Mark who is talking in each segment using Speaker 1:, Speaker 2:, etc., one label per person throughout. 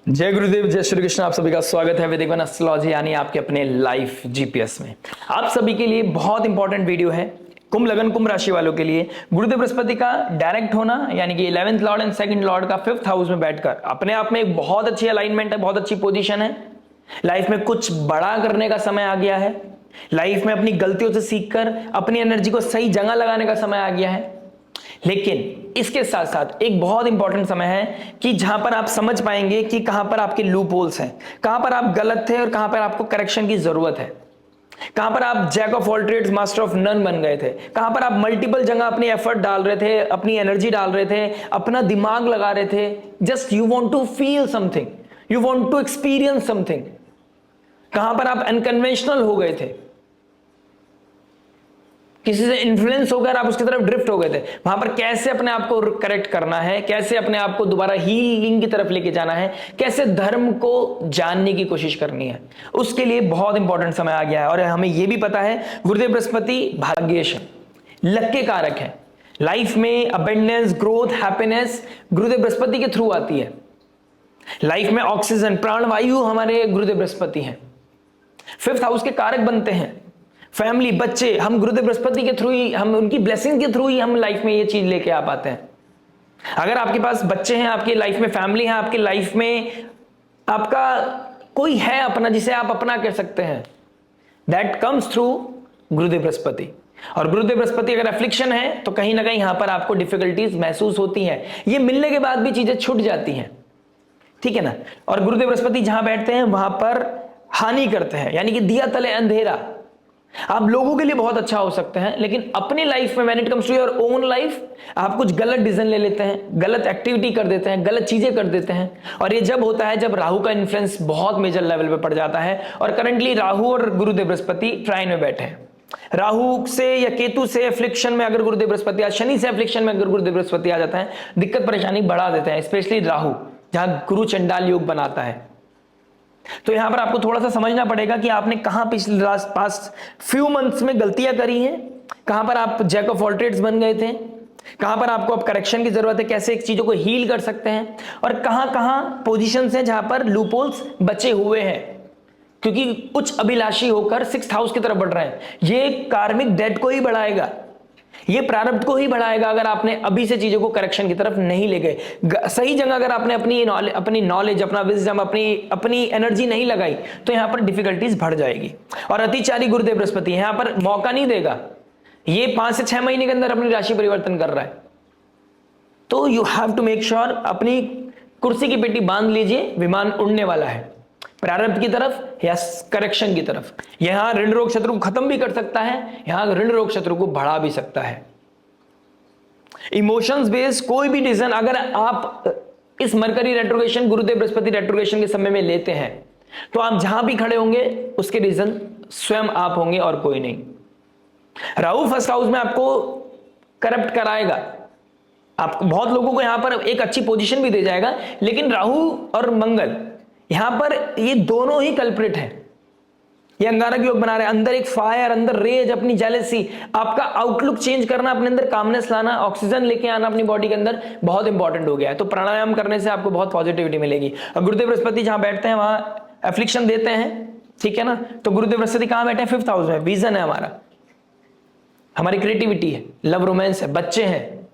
Speaker 1: जय गुरुदेव, जय श्री कृष्ण। आप सभी का स्वागत है वैदिक वन एस्ट्रोलॉजी यानी आपके अपने लाइफ जीपीएस में। आप सभी के लिए बहुत इंपॉर्टेंट वीडियो है कुंभ लगन कुंभ राशि वालों के लिए। गुरुदेव बृहस्पति का डायरेक्ट होना यानी कि 11th Lord and second Lord का 5th हाउस में बैठकर अपने आप में एक बहुत अच्छी अलाइनमेंट है, बहुत अच्छी पोजीशन है। लाइफ में कुछ बड़ा करने का समय आ गया है। लाइफ में अपनी गलतियों से सीखकर अपनी एनर्जी को सही जगह लगाने का समय आ गया है। लेकिन इसके साथ साथ एक बहुत इंपॉर्टेंट समय है कि जहां पर आप समझ पाएंगे कि कहां पर आपके लूप होल्स हैं, कहां पर आप गलत थे और कहां पर आपको करेक्शन की जरूरत है, कहां पर आप jack of all trades master of none बन गए थे, कहां पर आप मल्टीपल जगह अपनी एफर्ट डाल रहे थे, अपनी एनर्जी डाल रहे थे, अपना दिमाग लगा रहे थे। Just you want to feel something, you want to experience something. कहां पर आप अनकन्वेंशनल हो गए थे, किसी से इन्फ्लुएंस होकर आप उसकी तरफ ड्रिफ्ट हो गए थे। वहां पर कैसे अपने आप को करेक्ट करना है, कैसे अपने आप को दोबारा हीलिंग की तरफ लेके जाना है, कैसे धर्म को जानने की कोशिश करनी है, उसके लिए बहुत इंपॉर्टेंट समय आ गया है। और हमें यह भी पता है गुरुदेव बृहस्पति भाग्येश, लक के कारक है। लाइफ में अबेंडेंस, ग्रोथ, हैप्पीनेस गुरुदेव बृहस्पति के थ्रू आती है। लाइफ में ऑक्सीजन, प्राणवायु हमारे गुरुदेव बृहस्पति हैं। 5th हाउस के कारक बनते हैं। फैमिली, बच्चे, हम गुरुदेव बृहस्पति के थ्रू ही, हम उनकी ब्लेसिंग के थ्रू ही हम लाइफ में ये चीज लेके आ पाते हैं। अगर आपके पास बच्चे हैं, आपकी लाइफ में फैमिली है, आपकी लाइफ में आपका कोई है अपना जिसे आप अपना कह सकते हैं, दैट कम्स थ्रू गुरुदेव बृहस्पति। और गुरुदेव बृहस्पति अगर एफ्लिक्शन है तो कहीं ना कहीं यहां पर आपको डिफिकल्टीज महसूस होती हैं। ये मिलने के बाद भी चीजें छूट जाती हैं, ठीक है ना। और गुरुदेव बृहस्पति जहां बैठते हैं वहां पर हानि करते हैं, यानी कि दिया तले अंधेरा। आप लोगों के लिए बहुत अच्छा हो सकते हैं, लेकिन अपनी लाइफ में when it comes to your own life आप कुछ गलत डिसीजन ले लेते हैं, गलत एक्टिविटी कर देते हैं, गलत चीजें कर देते हैं। और ये जब होता है जब राहु का इन्फ्लुएंस बहुत मेजर लेवल पे पड़ जाता है। और करंटली राहु और गुरुदेव बृहस्पति ट्राइन में बैठे हैं। राहु से या केतु से एफ्लिक्शन में अगर गुरुदेव बृहस्पति, या शनि से एफ्लिक्शन में अगर गुरुदेव बृहस्पति आ जाता है, दिक्कत परेशानी बढ़ा देते हैं। स्पेशली राहु जहां गुरु चंडाल योग बनाता है। तो यहां पर आपको थोड़ा सा समझना पड़ेगा कि आपने कहां पिछले पास फ्यू मंथ्स में गलतियां करी हैं, कहां पर आप जैक ऑफ ऑल ट्रेड्स बन गए थे, कहां पर आपको अब करेक्शन की जरूरत है, कैसे एक चीजों को हील कर सकते हैं, और कहां कहां पोजीशंस हैं जहां पर लूपहोल्स बचे हुए हैं। क्योंकि उच्च अभिलाषी होकर 6th हाउस की तरफ बढ़ रहे हैं, ये कार्मिक डेट को ही बढ़ाएगा, ये प्रारब्ध को ही बढ़ाएगा। अगर आपने अभी से चीजों को करेक्शन की तरफ नहीं ले गए, सही जगह अगर आपने अपनी नॉलेज, अपना विजडम, अपनी एनर्जी नहीं लगाई, तो यहां पर डिफिकल्टीज बढ़ जाएगी। और अतिचारी गुरुदेव बृहस्पति यहां पर मौका नहीं देगा। ये 5 से 6 महीने के अंदर अपनी राशि परिवर्तन कर रहा है। तो you have to make sure अपनी कुर्सी की पेटी बांध लीजिए, विमान उड़ने वाला है, प्रारब्ध की तरफ या करेक्शन की तरफ। यहां ऋण रोग शत्रु को खत्म भी कर सकता है, यहां ऋण रोग शत्रु को बढ़ा भी सकता है। इमोशंस बेस्ड कोई भी डिसीजन अगर आप इस मरकरी रेट्रोग्रेशन, गुरुदेव बृहस्पति रेट्रोग्रेशन के समय में लेते हैं, तो आप जहां भी खड़े होंगे उसके रीजन स्वयं आप होंगे और कोई नहीं। राहु 1st हाउस में आपको करप्ट कराएगा, आपको बहुत लोगों को यहां पर एक अच्छी पोजीशन भी दे जाएगा, लेकिन राहु और मंगल यहां पर ये दोनों ही कल्प्रिट हैं। ये अंगारक योग बना रहे हैं। अंदर एक फायर, अंदर रेज, अपनी जेलेसी, आपका आउटलुक चेंज करना, अपने अंदर कामनेस लाना, ऑक्सीजन लेके आना अपनी बॉडी के अंदर बहुत इंपॉर्टेंट हो गया है। तो प्राणायाम करने से आपको बहुत पॉजिटिविटी मिलेगी। और गुरुदेव बृहस्पति जहां बैठते हैं वहां एफ्लिक्शन देते हैं, ठीक है ना। तो गुरुदेव बृहस्पति कहां बैठे हैं? 5th हाउस में। विजन है हमारा, हमारी क्रिएटिविटी है, लव रोमांस है, बच्चे हैं,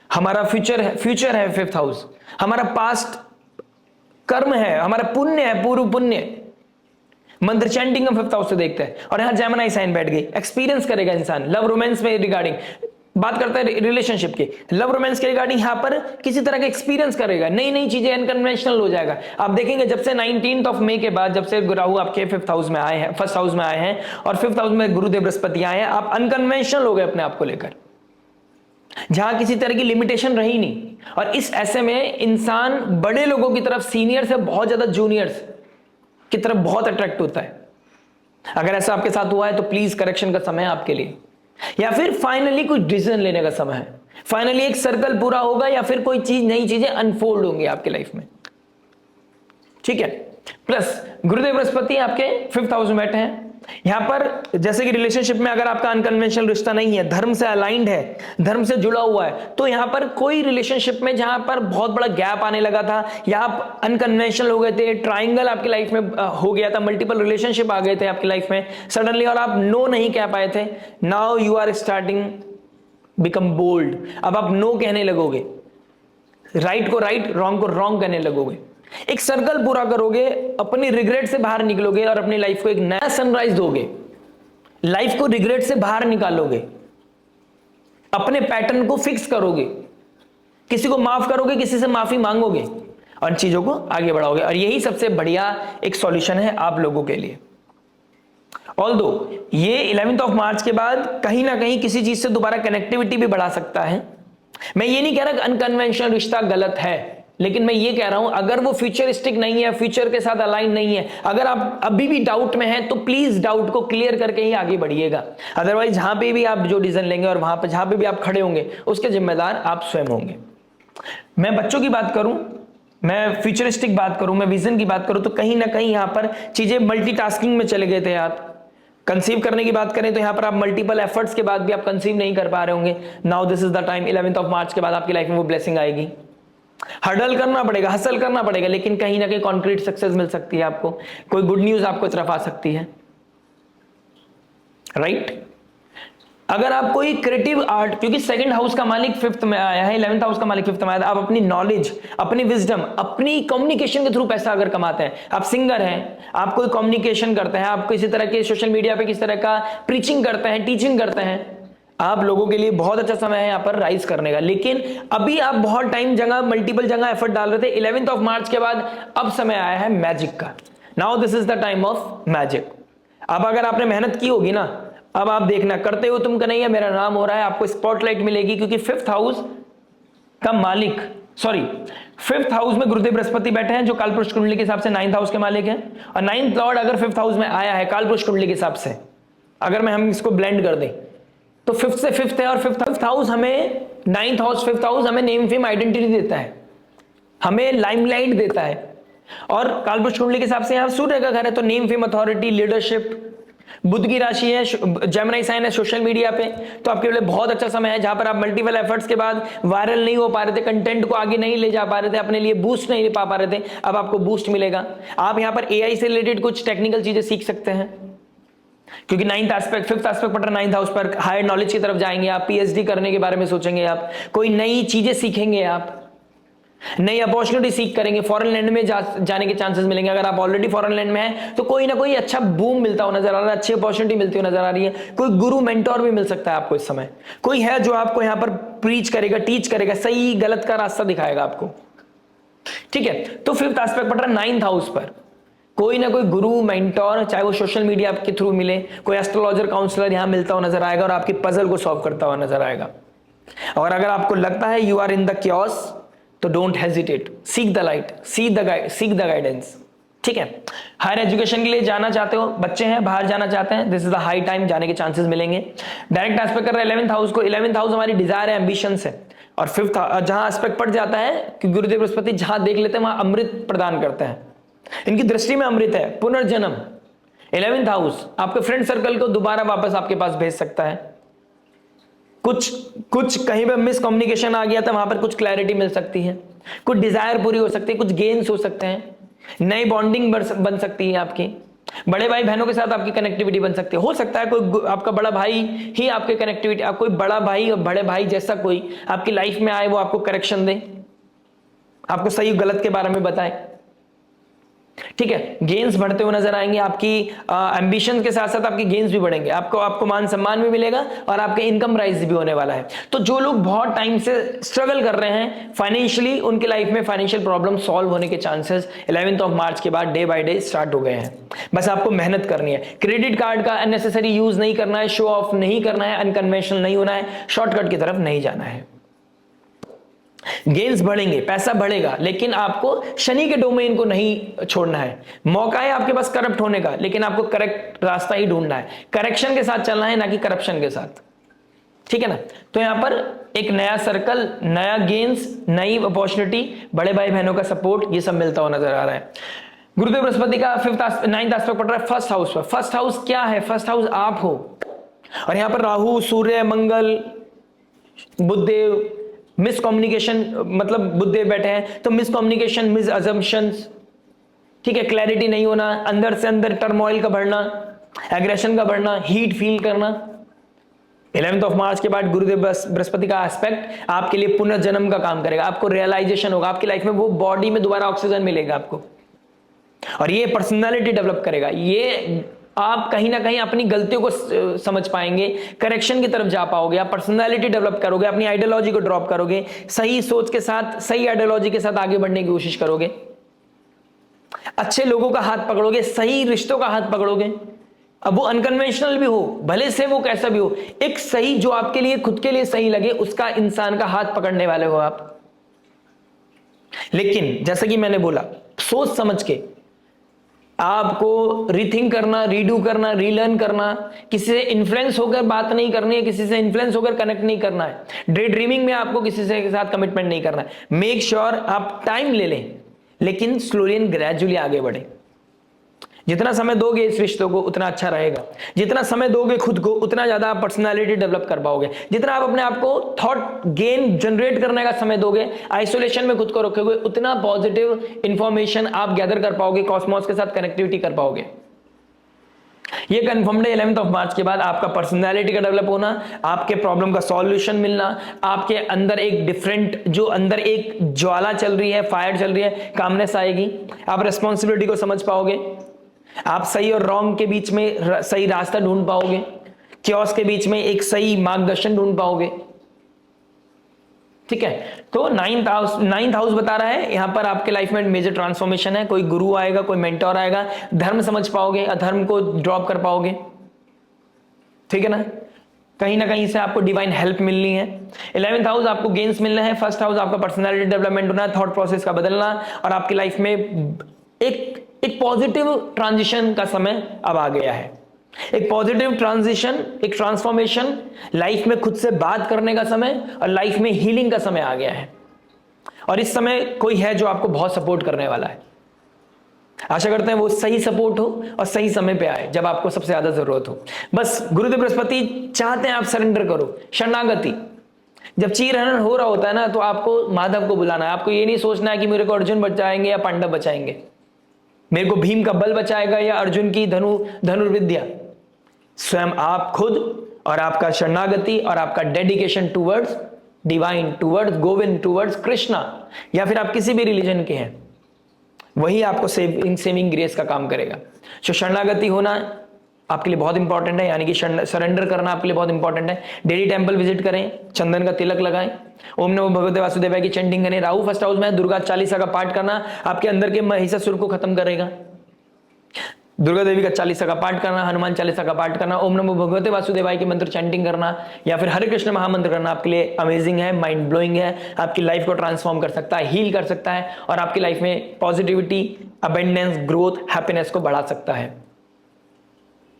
Speaker 1: हमारा फ्यूचर है 5th हाउस, हमारा पास्ट कर्म है, हमारा पुण्य है, पूर्व पुण्य। मंत्र चैंटिंग हम 5th हाउस से देखते हैं। और यहां जेमिनी साइन बैठ गई, एक्सपीरियंस करेगा इंसान लव रोमांस में रिगार्डिंग, बात करता है रिलेशनशिप की, लव रोमांस के रिगार्डिंग यहां पर किसी तरह का एक्सपीरियंस करेगा, नई नई चीजें, अनकन्वेंशनल हो जाएगा। आप देखेंगे जब से 19 मई के बाद, जब से राहु आपके 5th हाउस में आए हैं, 1st हाउस में आए हैं और 5th हाउस में गुरुदेव बृहस्पति आए हैं, आप अनकन्वेंशनल हो गए अपने आप को लेकर, जहां किसी तरह की लिमिटेशन रही नहीं। और इस ऐसे में इंसान बड़े लोगों की तरफ, सीनियर से बहुत ज्यादा जूनियर्स की तरफ बहुत अट्रैक्ट होता है। अगर ऐसा आपके साथ हुआ है तो प्लीज करेक्शन का समय है आपके लिए, या फिर फाइनली कुछ डिसीजन लेने का समय है। फाइनली एक सर्कल पूरा होगा या फिर कोई चीज, नई चीजें अनफोल्ड होंगी आपकी लाइफ में, ठीक है। प्लस गुरुदेव बृहस्पति आपके 5th हाउस में बैठे हैं। यहां पर जैसे कि रिलेशनशिप में अगर आपका अनकन्वेंशनल रिश्ता नहीं है, धर्म से अलाइंड है, धर्म से जुड़ा हुआ है, तो यहां पर कोई रिलेशनशिप में जहां पर बहुत बड़ा गैप आने लगा था या आप अनकन्वेंशनल हो गए थे, ट्राइंगल आपकी लाइफ में हो गया था, मल्टीपल रिलेशनशिप आ गए थे आपकी लाइफ में सडनली और आप नो नहीं कह पाए थे, now you are starting become bold. अब आप नो कहने लगोगे, राइट को राइट, रॉन्ग को रॉन्ग कहने लगोगे, एक सर्कल पूरा करोगे, अपनी रिग्रेट से बाहर निकलोगे और अपनी लाइफ को एक नया सनराइज दोगे, लाइफ को रिग्रेट से बाहर निकालोगे, अपने पैटर्न को फिक्स करोगे, किसी को माफ करोगे, किसी से माफी मांगोगे और चीजों को आगे बढ़ाओगे। और यही सबसे बढ़िया एक सॉल्यूशन है आप लोगों के लिए। ऑल्दो ये 11th ऑफ मार्च के बाद कहीं ना कहीं किसी चीज से दोबारा कनेक्टिविटी भी बढ़ा सकता है। मैं ये नहीं कह रहा कि अनकन्वेंशनल रिश्ता गलत है, लेकिन मैं ये कह रहा हूं अगर वो फ्यूचरिस्टिक नहीं है, फ्यूचर के साथ अलाइन नहीं है, अगर आप अभी भी डाउट में हैं तो प्लीज डाउट को क्लियर करके ही आगे बढ़िएगा। अदरवाइज जहां पे भी आप जो डिसीजन लेंगे और वहां पे जहां पे भी आप खड़े होंगे उसके जिम्मेदार आप स्वयं होंगे। मैं बच्चों की बात करूं, मैं फ्यूचरिस्टिक बात करूं, मैं विजन की बात करूं, तो कहीं ना कहीं यहां पर चीजें मल्टीटास्किंग में चले गए थे आप। कंसीव करने की बात करें तो यहां पर आप मल्टीपल एफर्ट्स के बाद भी आप कंसीव नहीं कर पा रहे होंगे। Now this is the time, 11th of March के बाद आपकी लाइफ में वो ब्लेसिंग आएगी। हर्डल करना पड़ेगा, हसल करना पड़ेगा, लेकिन कहीं ना कहीं कॉन्क्रीट सक्सेस मिल सकती है आपको, कोई गुड न्यूज आपको तरफ आ सकती है, राइट? अगर आप कोई क्रिएटिव आर्ट, क्योंकि सेकंड हाउस का मालिक 5th में आया है, 11th हाउस का मालिक 5th में आया है, आप अपनी नॉलेज, अपनी विजडम, अपनी कम्युनिकेशन के थ्रू पैसा अगर कमाते हैं, आप सिंगर हैं, आप कोई कम्युनिकेशन करते हैं, आप किसी तरह के सोशल मीडिया पे किसी तरह का प्रीचिंग करते हैं, टीचिंग करते हैं, आप लोगों के लिए बहुत अच्छा समय है यहां पर राइज करने का। लेकिन अभी आप बहुत टाइम जगह, मल्टीपल जगह एफर्ट डाल रहे थे, 11th ऑफ मार्च के बाद अब समय आया है मैजिक का। Now this is the time of magic. अब अगर आपने मेहनत की होगी ना, अब आप देखना, करते हो तुम कन्हैया मेरा नाम हो रहा है, आपको स्पॉटलाइट मिलेगी, क्योंकि 5th हाउस का मालिक, सॉरी 5th हाउस में गुरुदेव बृहस्पति बैठे हैं जो कालपुरुष कुंडली के हिसाब से 9th हाउस के मालिक हैं, और 9th लॉर्ड अगर 5th हाउस में आया है कालपुरुष कुंडली के हिसाब से, अगर मैं हम इसको ब्लेंड कर दें तो 5th से 5th है, और 5th हाउस हमें, 9th हाउस 5th हाउस हमें नेम फेम आइडेंटिटी देता है, हमें लाइमलाइट देता है, और कालपुरुष कुंडली के हिसाब से यहां सूर्य का घर है, तो नेम फेम, अथॉरिटी, लीडरशिप। बुध की राशि है, जेमिनी साइन है सोशल मीडिया पे, तो आपके लिए बहुत अच्छा समय है, जहां पर आप मल्टीपल एफर्ट्स के बाद वायरल नहीं हो पा रहे थे, कंटेंट को आगे नहीं ले जा पा रहे थे, अपने लिए बूस्ट नहीं ले पा रहे थे, अब आपको बूस्ट मिलेगा। आप यहां पर एआई से रिलेटेड कुछ टेक्निकल चीजें सीख सकते हैं, क्योंकि 5th एस्पेक्ट पड़ रहा है 9th हाउस पर, हायर नॉलेज की तरफ जाएंगे आप, पीएचडी करने के बारे में सोचेंगे आप, कोई नई चीजें सीखेंगे आप, नई अपॉर्चुनिटी सीख करेंगे, फॉरेन लैंड में जाने के चांसेस मिलेंगे। अगर आप ऑलरेडी फॉरेन लैंड में हैं तो कोई ना कोई अच्छा बूम मिलता हो नजर आ रहा है, अच्छी अपॉर्चुनिटी मिलती हो नजर आ रही है, कोई गुरु मेंटोर भी मिल सकता है आपको इस समय, कोई है जो आपको यहां पर प्रीच करेगा, टीच करेगा, सही गलत का रास्ता दिखाएगा आपको, ठीक है? तो 5th एस्पेक्ट पड़ रहा है 9th हाउस पर, कोई ना कोई गुरु मेंटोर, चाहे वो सोशल मीडिया के थ्रू मिले, कोई एस्ट्रोलॉजर काउंसलर यहां मिलता हुआ नजर आएगा और आपकी पजल को सॉल्व करता हुआ नजर आएगा। और अगर आपको लगता है you are in the chaos, तो don't hesitate, seek the light, seek the guidance, ठीक है? हायर एजुकेशन के लिए जाना चाहते हो, बच्चे हैं बाहर जाना चाहते हैं, this is the high time, जाने के चांसेस मिलेंगे। डायरेक्ट एस्पेक्ट कर रहे हैं 11th हाउस को, 11th हाउस हमारी डिजायर है, एम्बिशंस है, और 5th जहां एस्पेक्ट पड़ जाता है कि गुरुदेव बृहस्पति जहां देख लेते हैं वहां अमृत प्रदान करते हैं, इनकी दृष्टि में अमृत है, पुनर्जन्म। 11th हाउस आपके फ्रेंड सर्कल को दोबारा वापस आपके पास भेज सकता है, कुछ कहीं पे मिस कम्युनिकेशन आ गया था, वहां पर कुछ क्लैरिटी मिल सकती है, कुछ डिजायर पूरी हो सकती है, कुछ गेन्स हो सकते हैं, नई बॉन्डिंग बन सकती है आपकी, बड़े भाई बहनों के साथ आपकी कनेक्टिविटी बन सकती है, हो सकता है कोई आपका बड़ा भाई ही आपके कनेक्टिविटी, आप कोई बड़ा भाई और बड़े भाई जैसा कोई आपकी लाइफ में आए, वो आपको करेक्शन दे, आपको सही गलत के बारे में बताए, ठीक है? गेन्स बढ़ते हुए नजर आएंगे, आपकी एम्बिशन के साथ साथ आपके गेन्स भी बढ़ेंगे, आपको मान सम्मान भी मिलेगा और आपके इनकम राइज भी होने वाला है। तो जो लोग बहुत टाइम से स्ट्रगल कर रहे हैं फाइनेंशियली, उनके लाइफ में फाइनेंशियल प्रॉब्लम सॉल्व होने के चांसेस 11th ऑफ मार्च के बाद डे बाय डे स्टार्ट हो गए हैं। बस आपको मेहनत करनी है, क्रेडिट कार्ड का अननेसेसरी यूज नहीं करना है, शो ऑफ नहीं करना है, अनकन्वेंशनल नहीं होना है, शॉर्टकट की तरफ नहीं जाना है। गेन्स बढ़ेंगे, पैसा बढ़ेगा, लेकिन आपको शनि के डोमेन को नहीं छोड़ना है। मौका है आपके पास करप्ट होने का, लेकिन आपको करेक्ट रास्ता ही ढूंढना है, करेक्शन के साथ चलना है, ना कि करप्शन के साथ, ठीक है ना? तो यहां पर एक नया सर्कल, नया गेन्स, नई अपॉर्चुनिटी, बड़े भाई बहनों का सपोर्ट, ये सब मिलता हुआ नजर आ रहा है। गुरुदेव बृहस्पति का 9th एस्पेक्ट पड़ रहा है फर्स्ट हाउस पर। फर्स्ट हाउस क्या है? फर्स्ट हाउस आप हो, और यहां पर राहु, सूर्य, मंगल, बुधदेव, मिस कम्युनिकेशन, मतलब बुधदेव बैठे हैं तो मिस कम्युनिकेशन, मिस अजम्पशंस, ठीक है, क्लैरिटी नहीं होना, अंदर से अंदर टर्मोइल का बढ़ना, एग्रेशन का बढ़ना, हीट फील करना। 11th ऑफ मार्च के बाद गुरुदेव बृहस्पति का एस्पेक्ट आपके लिए पुनर्जन्म का काम करेगा। आपको रियलाइजेशन होगा, आपकी लाइफ में वो बॉडी में दोबारा ऑक्सीजन मिलेगा आपको, और ये पर्सनालिटी डेवलप करेगा। ये आप कहीं ना कहीं अपनी गलतियों को समझ पाएंगे, करेक्शन की तरफ जा पाओगे, आप पर्सनालिटी डेवलप करोगे, अपनी आइडियोलॉजी को ड्रॉप करोगे, सही सोच के साथ, सही आइडियोलॉजी के साथ आगे बढ़ने की कोशिश करोगे, अच्छे लोगों का हाथ पकड़ोगे, सही रिश्तों का हाथ पकड़ोगे। अब वो अनकन्वेंशनल भी हो, भले से वो कैसा भी हो, एक सही जो आपके लिए, खुद के लिए सही लगे, उसका इंसान का हाथ पकड़ने वाले हो आप। लेकिन जैसा कि मैंने बोला, सोच समझ के आपको रीथिंक करना, रीडू करना, रीलर्न करना, किसी से इन्फ्लुएंस होकर बात नहीं करनी है, किसी से इन्फ्लुएंस होकर कनेक्ट नहीं करना है। डे ड्रीमिंग में आपको किसी से के साथ कमिटमेंट नहीं करना है। मेक श्योर आप टाइम ले लें, लेकिन स्लोली एंड ग्रेजुअली आगे बढ़े। जितना समय दोगे इस रिश्तों को उतना अच्छा रहेगा। जितना समय दोगे खुद को उतना ज्यादा आप पर्सनालिटी डेवलप कर पाओगे। जितना आप अपने आप को थॉट गेन जनरेट करने का समय दोगे, आइसोलेशन में खुद को रखोगे, उतना पॉजिटिव इंफॉर्मेशन आप गैदर कर पाओगे, कॉस्मोस के साथ कनेक्टिविटी कर पाओगे। ये कंफर्म्ड है 11th ऑफ मार्च के बाद आपका पर्सनालिटी का डेवलप होना, आपके प्रॉब्लम का सॉल्यूशन मिलना, आपके अंदर एक डिफरेंट, जो अंदर एक ज्वाला चल रही है, फायर चल रही है, कामनेस आएगी। आप रिस्पॉन्सिबिलिटी को समझ पाओगे, आप सही और रॉन्ग के बीच में सही रास्ता ढूंढ पाओगे, क्योस के बीच में एक सही मार्गदर्शन ढूंढ पाओगे। ठीक है, तो नाइन्थ हाउस बता रहा है यहां पर आपके लाइफ में मेजर ट्रांसफॉर्मेशन है। कोई गुरु आएगा, कोई मेंटोर आएगा, धर्म समझ पाओगे, अधर्म को ड्रॉप कर पाओगे। ठीक है ना कहीं से आपको डिवाइन हेल्प मिलनी है। 11th हाउस आपको गेन्स मिलना है। फर्स्ट हाउस आपका पर्सनालिटी डेवलपमेंट होना है, थॉट प्रोसेस का बदलना, और आपकी लाइफ में एक पॉजिटिव ट्रांजिशन का समय अब आ गया है। एक पॉजिटिव ट्रांजिशन, एक ट्रांसफॉर्मेशन, लाइफ में खुद से बात करने का समय और लाइफ में हीलिंग का समय आ गया है। और इस समय कोई है जो आपको बहुत सपोर्ट करने वाला है। आशा करते हैं वो सही सपोर्ट हो और सही समय पे आए जब आपको सबसे ज्यादा जरूरत हो। बस गुरुदेव बृहस्पति चाहते हैं आप सरेंडर करो, शरणागति। जब चीरहरण हो रहा होता है ना, तो आपको माधव को बुलाना है। आपको ये नहीं सोचना है कि मेरे को अर्जुन बचाएंगे या पांडव बचाएंगे, मेरे को भीम का बल बचाएगा या अर्जुन की धनुर्विद्या। स्वयं आप खुद और आपका शरणागति और आपका dedication towards divine, towards Govind, towards Krishna, या फिर आप किसी भी रिलीजन के हैं, वही आपको सेविंग ग्रेस का काम करेगा। तो शरणागति होना आपके लिए बहुत इंपॉर्टेंट है, यानी कि सरेंडर करना आपके लिए बहुत इंपॉर्टेंट है। डेली टेंपल विजिट करें, चंदन का तिलक लगाएं, ओम नमो भगवते वासुदेवाय की चैंटिंग करें। राहु फर्स्ट हाउस में, दुर्गा चालीसा का पाठ करना आपके अंदर के महिषासुर को खत्म करेगा। दुर्गा देवी का चालीसा का पाठ करना, हनुमान चालीसा का पाठ करना, ओम नमो भगवते वासुदेवाय की मंत्र चैंटिंग करना, या फिर हरे कृष्ण महामंत्र करना आपके लिए अमेजिंग है, माइंड ब्लोइंग है, आपकी लाइफ को ट्रांसफॉर्म कर सकता है, हील कर सकता है, और आपकी लाइफ में पॉजिटिविटी, अबेंडेंस, ग्रोथ, हैप्पीनेस को बढ़ा सकता है।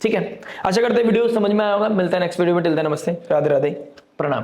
Speaker 1: ठीक है, आशा करते हैं वीडियो समझ में आया होगा। मिलता है नेक्स्ट वीडियो में। टिल देन नमस्ते, राधे राधे, प्रणाम।